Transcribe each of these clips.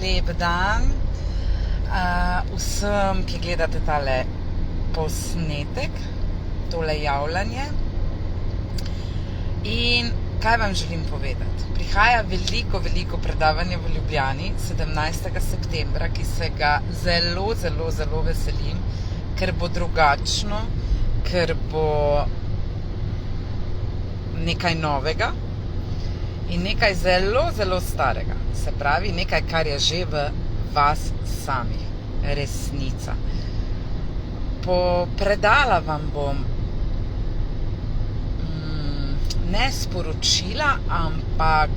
lep dan vsem, ki gledate tale posnetek, tole javljanje. In kaj vam želim povedati? Prihaja veliko predavanje v Ljubljani 17. septembra, ki se ga zelo veselim, ker bo drugačno, ker bo nekaj novega in nekaj zelo starega. Se pravi, nekaj, kar je že v vas samih. Resnica. Predala vam bom ne sporočila, ampak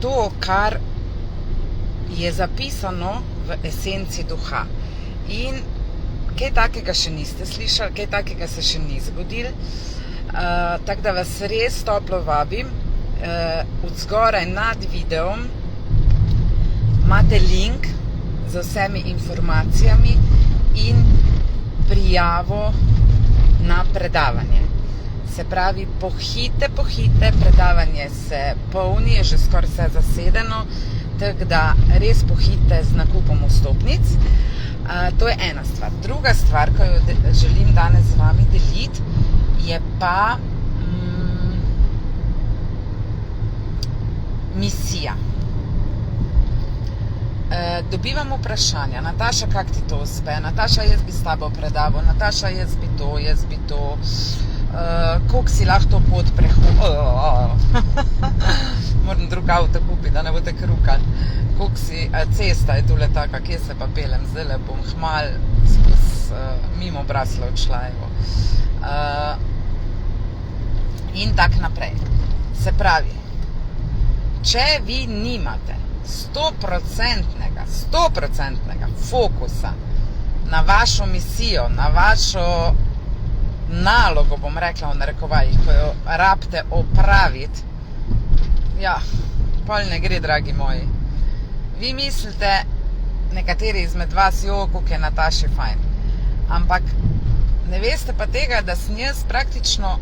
to, kar je zapisano v esenci duha. In kaj takega še niste slišali, kaj takega se še ni zgodilo. Tako da vas res toplo vabim. Odzgoraj nad videom imate link z vsemi informacijami in prijavo na predavanje. Se pravi, pohite, predavanje se polni, je že skoraj vse zasedeno, tako da res pohite z nakupom vstopnic. To je ena stvar. Druga stvar, ko jo želim danes z vami deliti, je pa misija. Dobivam vprašanja: Nataša, kako ti to uspe? Nataša, jaz bi s tabo predaval. Nataša, jaz bi to. Koliko si lahko to pot Moram drug avto kupiti, da ne boste krukali. Koliko si, cesta je tule taka, kje se pa pelem? Zdajle bom hmal mimo Brasla odšla. In tak naprej. Se pravi, če vi nimate 100% fokusa na vašo misijo, na vašo nalogo, bom rekla v narekovajih, ko jo rabite opraviti, ja, pol ne gre, dragi moji. Vi mislite, nekateri izmed vas, koliko je Nataši fajn. Ampak ne veste pa tega, da sem jaz praktično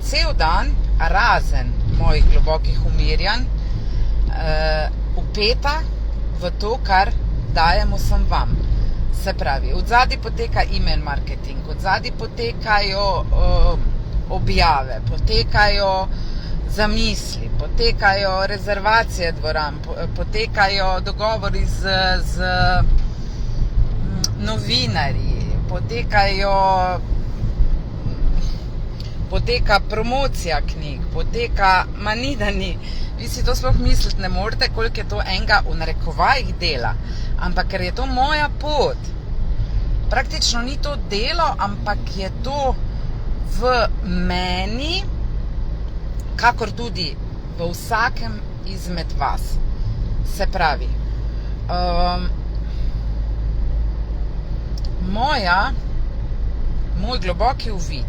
cel dan, razen mojih globokih umirjanj, upeta v to, kar dajem vsem vam. Se pravi, odzadaj poteka email marketing, odzadaj potekajo objave, potekajo zamisli, potekajo rezervacije dvoran, potekajo dogovori z novinarji, poteka promocija knjig, ni. Vi si to sploh misliti ne morete, koliko je to enega v narekovajih dela. Ampak ker je to moja pot, praktično ni to delo, ampak je to v meni, kakor tudi v vsakem izmed vas. Se pravi, moj globoki uvid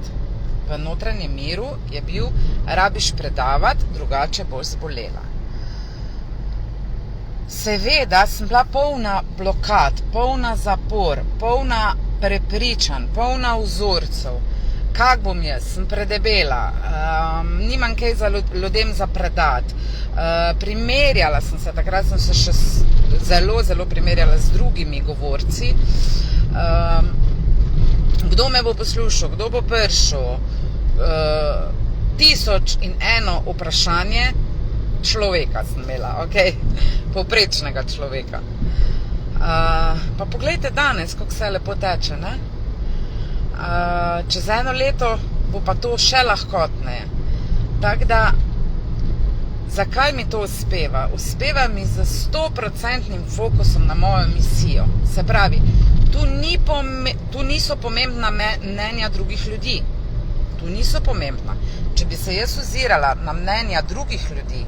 v notranjem miru je bil: rabiš predavati, drugače boš zbolela. Seveda sem bila polna blokad, polna zapor, polna prepričanj, polna vzorcev. Kak bom jaz? Sem predebela, nimam kaj za ljudem za predati. Primerjala sem se, takrat sem se še zelo primerjala z drugimi govorci. Kdo me bo poslušal, kdo bo prišel? 1001 vprašanje človeka sem imela, povprečnega človeka. Pa poglejte danes, kako se lepo teče, ne? Čez 1 leto bo pa to še lahkotneje. Tako da, zakaj mi to uspeva? Uspeva mi z 100% fokusom na mojo misijo. Se pravi, tu niso pomembna mnenja drugih ljudi. Tu niso pomembna. Če bi se jaz ozirala na mnenja drugih ljudi,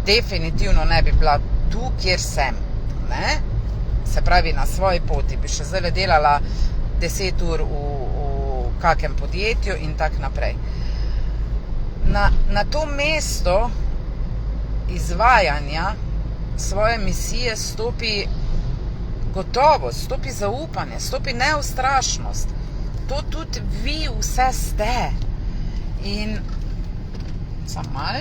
definitivno ne bi bila tu, kjer sem. Ne? Se pravi, na svoji poti bi še zdaj delala 10 ur v kakem podjetju in tak naprej. Na to mesto izvajanja svoje misije stopi gotovost, stopi zaupanje, stopi neustrašnost. To tudi vi vse ste. In samo malo.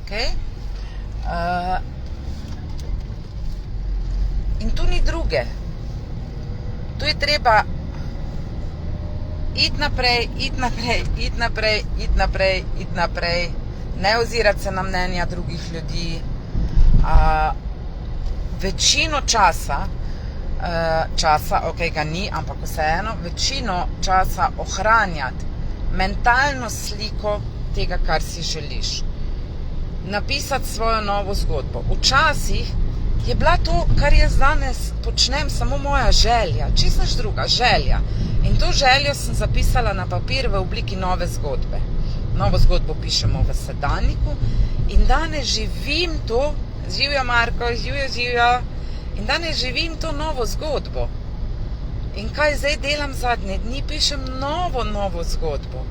Okay? In tu ni druge. Tu je treba iti naprej, ne ozirati se na mnenja drugih ljudi. Večino časa, ok, ga ni, ampak vseeno, večino časa ohranjati mentalno sliko tega, kar si želiš. Napisati svojo novo zgodbo. Včasih je bila to, kar jaz danes počnem, samo moja želja, čisto nič druga, želja. In to željo sem zapisala na papir v obliki nove zgodbe. Novo zgodbo pišemo v sedanjiku in danes živim to, živjo Marko, živjo, in danes živim to novo zgodbo. In kaj zdaj delam zadnje dni? Pišem novo zgodbo.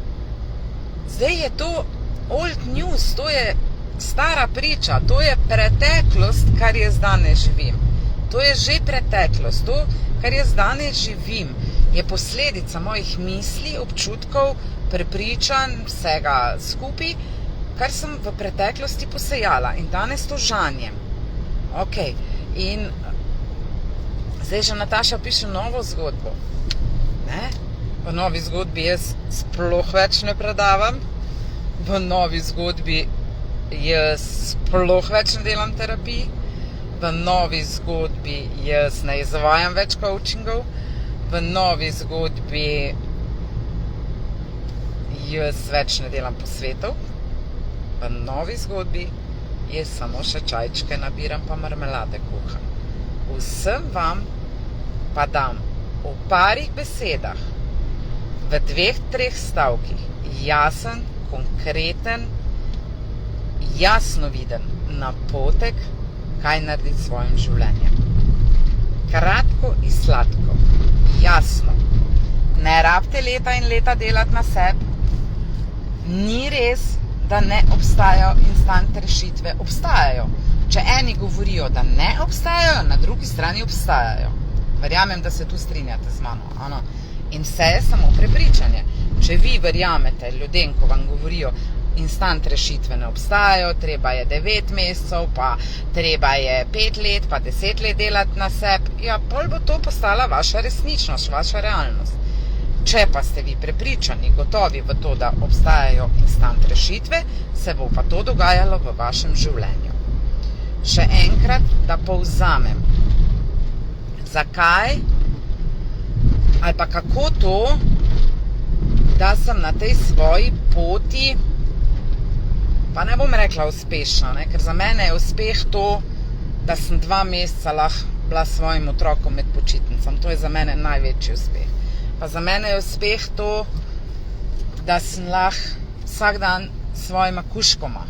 Zdaj je to old news, to je stara priča, to je preteklost, kar jaz danes živim. To je že preteklost. To, kar jaz danes živim, je posledica mojih misli, občutkov, prepričanj, vsega skupaj, kar sem v preteklosti posejala in danes to žanjem. Ok, in zdaj že Nataša piše novo zgodbo. Ne? V novi zgodbi jaz sploh več ne predavam, v novi zgodbi jaz sploh več ne delam terapij, v novi zgodbi jaz ne izvajam več coachingov, v novi zgodbi jaz več ne delam posvetov, v novi zgodbi jaz samo še čajčke nabiram pa marmelade kuham. Vsem vam pa dam v parih besedah, v 2-3 stavkih, jasen, konkreten, jasno viden napotek, kaj narediti s svojim življenjem. Kratko in sladko, jasno. Ne rabite leta in leta delati na sebi. Ni res, da ne obstajajo instant rešitve. Obstajajo. Če eni govorijo, da ne obstajajo, na drugi strani obstajajo. Verjamem, da se tu strinjate z mano. Ano. In vse je samo prepričanje. Če vi verjamete ljudem, ko vam govorijo, instant rešitve ne obstajajo, treba je 9 mesecev, pa treba je 5 let, pa 10 let delati na sebi, ja, pol bo to postala vaša resničnost, vaša realnost. Če pa ste vi prepričani, gotovi v to, da obstajajo instant rešitve, se bo pa to dogajalo v vašem življenju. Še enkrat, da povzamem. Zakaj ali pa kako to, da sem na tej svoji poti, pa ne bom rekla uspešna, ne? Ker za mene je uspeh to, da sem 2 meseca lahko bila s svojim otrokom med počitnicami. To je za mene največji uspeh. Pa za mene je uspeh to, da sem lahko vsak dan s svojima kužkoma,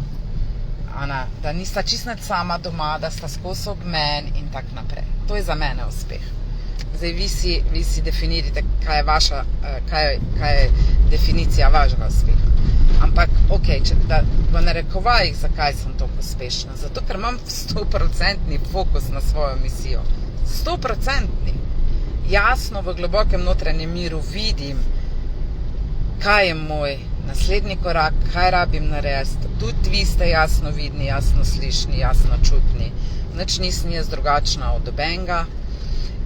da nista čisto sama doma, da sta skozi ob meni in tak naprej. To je za mene uspeh. Zdaj vi si definirajte, kaj je definicija vašega uspeha. Ampak, ok, v narekovajih, zakaj sem toliko uspešna? Zato, ker imam 100% fokus na svojo misijo. 100%. Jasno v globokem notranjem miru vidim, kaj je moj naslednji korak, kaj rabim narediti. Tudi vi ste jasno vidni, jasno slišni, jasno čutni. Nič nisem jaz drugačna od nobenega.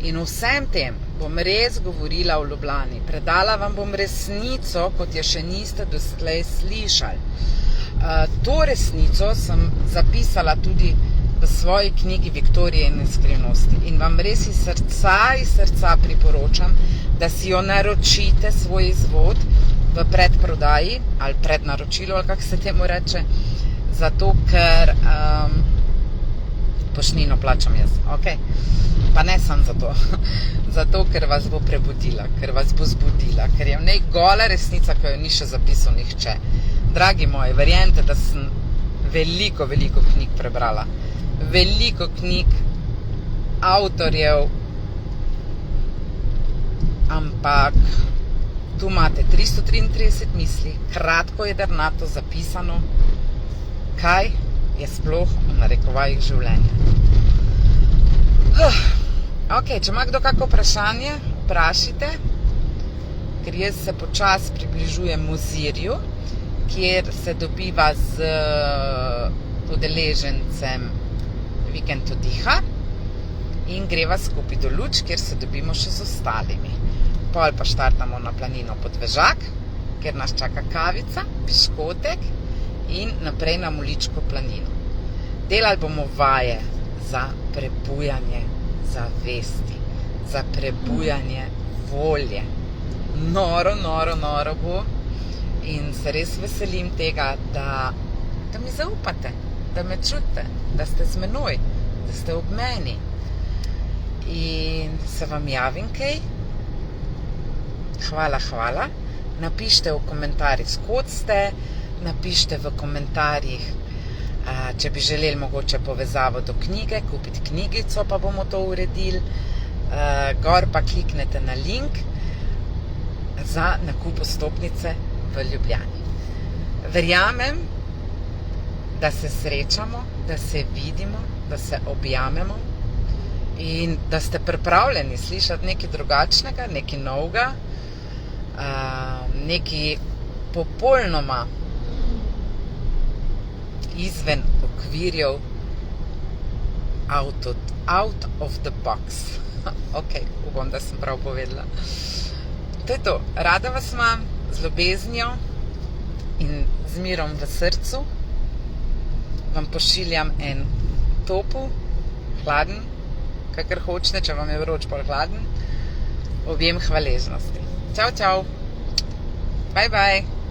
In vsem tem bom res govorila v Ljubljani. Predala vam bom resnico, kot je še niste doslej slišali. To resnico sem zapisala tudi v svoji knjigi Viktorije in skrivnosti. In vam res iz srca priporočam, da si jo naročite, svoj izvod, v predprodaji ali prednaročilu, ali kako se temu reče, zato ker poštnino plačam jaz, ok? Pa ne samo zato, zato ker vas bo prebudila, ker vas bo zbudila, ker je v njej gola resnica, ko jo ni še zapisal nihče. Dragi moji, verjemite, da sem veliko knjig prebrala, veliko knjig avtorjev, ampak tu imate 333 misli, kratko jedrnato zapisano, kaj je sploh v narekovajih življenja. Ok, če ima kdo kako vprašanje, vprašite, ker jaz se počasi približujem Mozirju, kjer se dobiva z udeležencem Vikend oddiha in greva skupaj do Luč, kjer se dobimo še z ostalimi. Pol pa štartamo na planino Podvežak, kjer nas čaka kavica, piškotek in naprej na Moličko planino. Delali bomo vaje za prebujanje zavesti, za prebujanje volje. Noro bo in se res veselim tega, da mi zaupate, da me čutite, da ste z menoj, da ste ob meni. In se vam javim kaj. Hvala. Napište v komentarjih, skod ste, napište v komentarjih, če bi želeli mogoče povezavo do knjige, kupiti knjigico, pa bomo to uredili. Gor pa kliknete na link za nakup vstopnice v Ljubljani. Verjamem, da se srečamo, da se vidimo, da se objamemo in da ste pripravljeni slišati nekaj drugačnega, nekaj novega, nekaj popolnoma izven okvirjev, out of the box. Ok, upam, da sem prav povedala. To je to. Rada vas imam, z ljubeznijo in z mirom v srcu. Vam pošiljam en topel, hladen, kakor hočete, če vam je vroč, pol hladen, objem hvaležnosti. Čau. Bye.